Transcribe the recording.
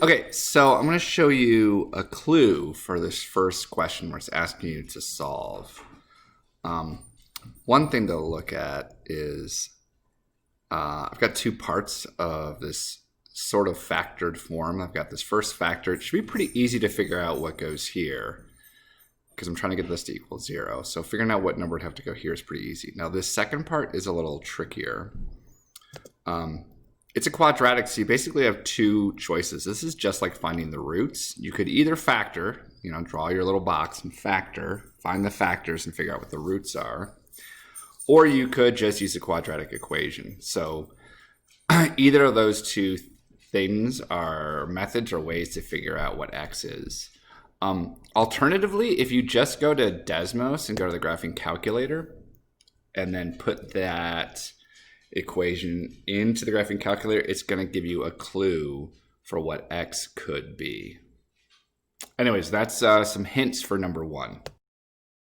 Okay, so I'm going to show you a clue for this first question where it's asking you to solve. One thing to look at is I've got two parts of this sort of factored form. I've got this first factor. It should be pretty easy to figure out what goes here because I'm trying to get this to equal 0. So figuring out what number would have to go here is pretty easy. Now this second part is a little trickier. It's a quadratic, so you basically have two choices. This is just like finding the roots. You could either factor, draw your little box and factor, find the factors and figure out what the roots are. Or you could just use a quadratic equation. So either of those two things are methods or ways to figure out what x is. Alternatively, if you just go to Desmos and go to the graphing calculator and then put that equation into the graphing calculator, it's going to give you a clue for what x could be. Anyways, that's some hints for number one.